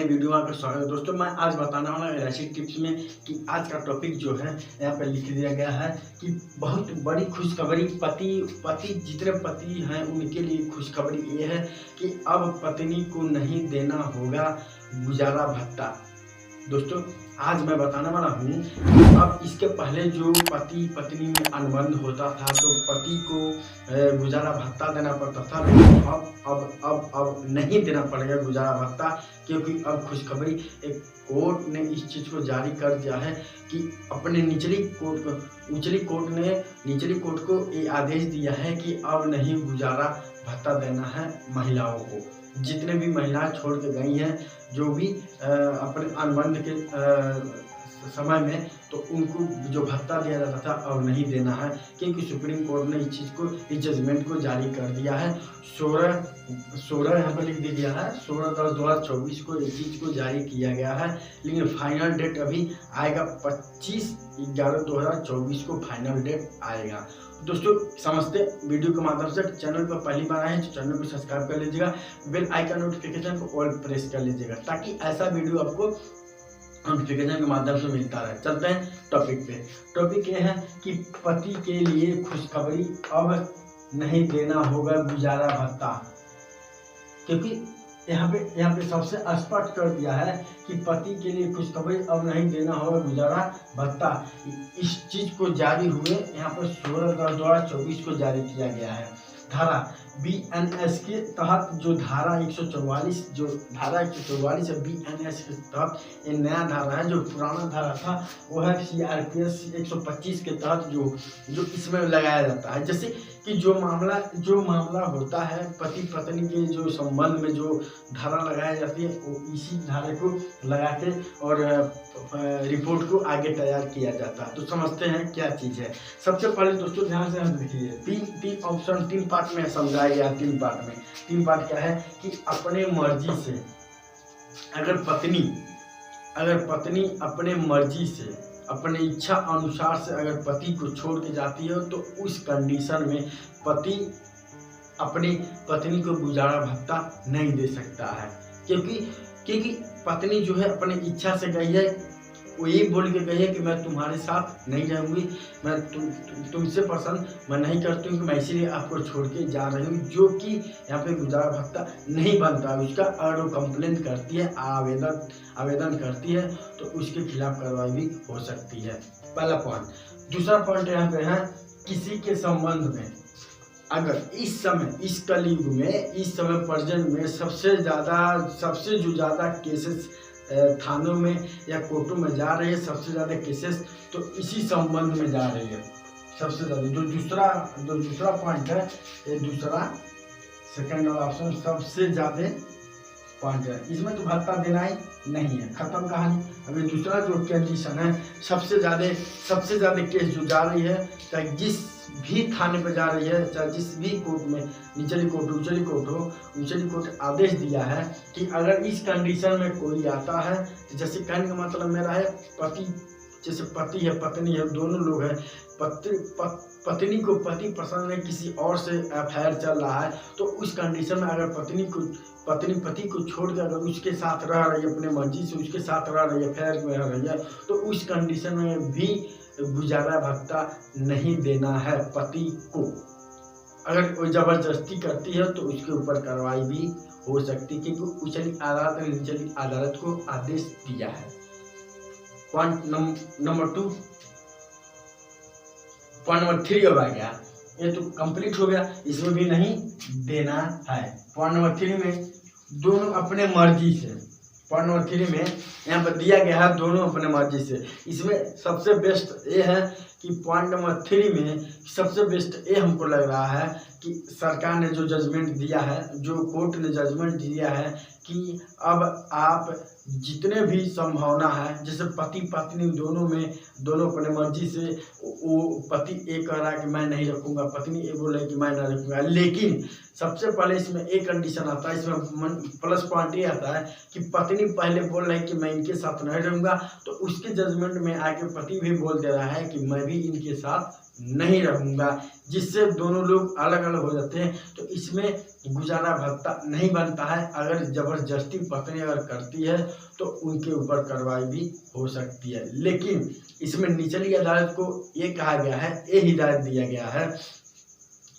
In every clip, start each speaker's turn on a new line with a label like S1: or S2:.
S1: Video में आपका स्वागत है। दोस्तों मैं आज बताने वाला एलआईसी टिप्स में कि आज का टॉपिक जो है यहाँ पे लिख दिया गया है कि बहुत बड़ी खुशखबरी पति जितने पति हैं उनके लिए खुशखबरी ये है कि अब पत्नी को नहीं देना होगा गुजारा भत्ता। दोस्तों आज मैं बताने वाला हूँ कि अब इसके पहले जो पति पत्नी में अनुबंध होता था तो पति को गुजारा भत्ता देना पड़ता था, लेकिन अब नहीं देना पड़ेगा गुजारा भत्ता, क्योंकि अब खुशखबरी एक कोर्ट ने इस चीज़ को जारी कर दिया है कि अपने निचली कोर्ट को ये आदेश दिया है कि अब नहीं गुजारा भत्ता देना है महिलाओं को। जितने भी महिलाएं छोड़ के गई हैं जो भी अपने अनुबंध के समय में, तो उनको जो भत्ता दिया जाता था अब नहीं देना है, क्योंकि सुप्रीम कोर्ट ने इस जजमेंट को जारी कर दिया है। 16 यहाँ पर लिख दिया है 16/10/2024 को इस चीज़ को जारी किया गया है, लेकिन फाइनल डेट अभी आएगा 25/11/2024 को फाइनल डेट आएगा। दोस्तों समझते वीडियो के माध्यम से चैनल पर पहली बार आए हैं तो चैनल को सब्सक्राइब कर लीजिएगा, बेल आइकन नोटिफिकेशन को ऑल प्रेस कर लीजिएगा ताकि ऐसा वीडियो आपको नोटिफिकेशन के माध्यम से मिलता रहे। चलते हैं टॉपिक पे। टॉपिक ये है कि पति के लिए खुशखबरी, अब नहीं देना होगा गुजारा भत्ता, क्योंकि यहाँ पे सबसे स्पष्ट कर दिया है कि पति के लिए खुशखबरी, अब नहीं देना होगा गुजारा भत्ता। इस चीज को जारी हुए यहाँ पर 16/10/2024 को जारी किया गया है। धारा BNS के तहत जो धारा 144 है BNS के तहत, ये नया धारा है। जो पुराना धारा था वो है CRPS 125 के तहत जो इसमें लगाया जाता है। जैसे कि जो मामला होता है पति पत्नी के जो संबंध में जो धारा लगाई जाती है वो इसी धारे को लगा के और रिपोर्ट को आगे तैयार किया जाता है। तो समझते हैं क्या चीज़ है। सबसे पहले दोस्तों ध्यान से हम देखिए, तीन ऑप्शन 3 पार्ट में समझाया गया। 3 पार्ट क्या है कि अपने मर्जी से अगर पत्नी अपने मर्जी से अपने इच्छा अनुसार से अगर पति को छोड़ के जाती है तो उस कंडीशन में पति अपनी पत्नी को गुजारा भत्ता नहीं दे सकता है, क्योंकि पत्नी जो है अपनी इच्छा से गई है, वो ये बोल के गई है कि मैं तुम्हारे साथ नहीं रहूँगी, मैं तुमसे पसंद मैं नहीं करती हूँ, कि मैं इसीलिए आपको छोड़ के जा रही हूँ, जो कि यहाँ पे गुजारा भत्ता नहीं बनता है उसका। अगर वो कंप्लेन करती है, आवेदन करती है तो उसके खिलाफ कार्रवाई भी हो सकती है। पहला पॉइंट। दूसरा पॉइंट यहाँ पे है किसी के संबंध में अगर इस कलयुग में इस समय प्रेजेंट में सबसे ज़्यादा केसेस थानों में या कोर्टों में जा रहे हैं, सबसे ज़्यादा केसेस तो इसी संबंध में जा रही है सबसे ज़्यादा। जो दूसरा पॉइंट है, ये दूसरा सेकंड वाला ऑप्शन सबसे ज़्यादा पॉइंट है, इसमें तो भत्ता देना ही नहीं है, खत्म कहानी। अभी दूसरा जो कंडीशन है, सबसे ज़्यादा केस जो जा रही है, चाहे जिस भी थाने पर जा रही है, चाहे जिस भी कोर्ट में, निचली कोर्ट आदेश दिया है कि अगर इस कंडीशन में कोई आता है, जैसे कहने का मतलब मेरा है पति है पत्नी है, दोनों लोग हैं, पत्नी को पति पसंद है, किसी और से अफेयर चल रहा है, तो उस कंडीशन में अगर पत्नी पति को छोड़ कर अगर उसके साथ रह रही है, अपने मर्जी से उसके साथ रह रही है, अफेयर में रह रही है, तो उस कंडीशन में भी गुजारा भत्ता नहीं देना है पति को। अगर कोई जबरदस्ती करती है तो उसके ऊपर कार्रवाई भी हो सकती है, क्योंकि उच्च अदालत ने निचली अदालत को आदेश दिया है। Point number 2। पॉइंट नंबर 3 अब आ गया, ये तो कंप्लीट हो गया, इसमें भी नहीं देना है। पॉइंट नंबर 3 में दोनों अपने मर्जी से, पॉइंट नंबर 3 में यहाँ पर दिया गया है दोनों अपने मर्जी से। इसमें सबसे बेस्ट ये है कि पॉइंट नंबर 3 में सबसे बेस्ट ये हमको लग रहा है कि सरकार ने जो जजमेंट दिया है, जो कोर्ट ने जजमेंट दिया है कि अब आप जितने भी संभावना है, जैसे पति पत्नी दोनों अपने मर्जी से, वो पति ये कह रहा है कि मैं नहीं रखूँगा, पत्नी ये बोल रही है कि मैं नहीं रखूँगा, लेकिन सबसे पहले इसमें एक कंडीशन आता है, इसमें प्लस पॉइंट ये आता है कि पत्नी पहले बोल रही है कि मैं इनके साथ नहीं रहूँगा, तो उसके जजमेंट में आके पति भी बोल दे रहा है कि मैं भी इनके साथ नहीं रहूँगा, जिससे दोनों लोग अलग अलग हो जाते हैं। तो इसमें गुजारा भत्ता नहीं बनता है। अगर ज़बरदस्ती पत्नी अगर करती है तो उनके ऊपर कार्रवाई भी हो सकती है। लेकिन इसमें निचली अदालत को ये कहा गया है, ये हिदायत दिया गया है,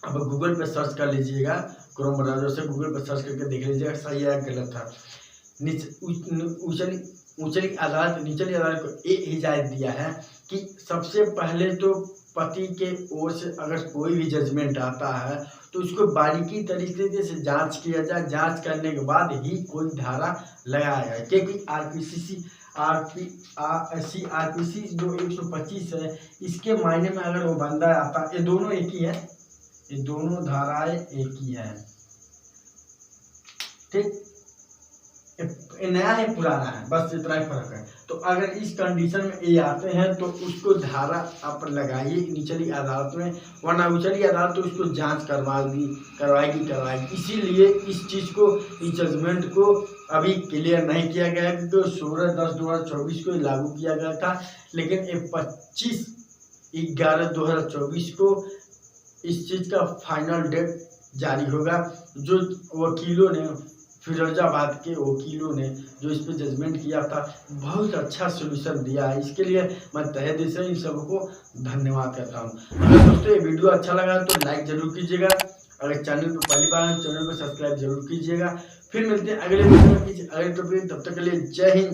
S1: अब गूगल पे सर्च कर लीजिएगा, क्रोम ब्राउज़र से गूगल पे सर्च करके देख लीजिएगा सही है गलत है। निचली अदालत को ये हिदायत दिया है कि सबसे पहले तो पति के ओर से अगर कोई भी जजमेंट आता है तो उसको बारीकी तरीके से जांच किया जाए। जांच करने के बाद ही कोई धारा लगाया जाए, क्योंकि आरपीसी जो 125 है, इसके मायने में अगर वो बंदा आता, ये दोनों एक ही है, ये दोनों धाराएं एक ही है, ठीक। नया है पुराना है, बस इतना ही फर्क है। तो अगर इस कंडीशन में ये आते हैं तो उसको धारा आप लगाइए निचली अदालत में, वरना उचली अदालत तो उसको जांच करवाएगी। इसीलिए इस चीज़ को, इस जजमेंट को अभी क्लियर नहीं किया गया, क्योंकि 16/10/2024 को लागू किया गया था, लेकिन 25/11/2024 को इस चीज़ का फाइनल डेट जारी होगा। जो वकीलों ने, फिरोजाबाद के वकीलों ने जो इस पे जजमेंट किया था, बहुत अच्छा सोल्यूशन दिया है। इसके लिए मैं तहे दिल से इन सबको धन्यवाद करता हूँ। अगर दोस्तों ये वीडियो अच्छा लगा तो लाइक जरूर कीजिएगा, अगर चैनल पर पहली बार है चैनल को सब्सक्राइब जरूर कीजिएगा। फिर मिलते हैं अगले वीडियो में अगले टॉपिक, तब तक के लिए जय हिंद।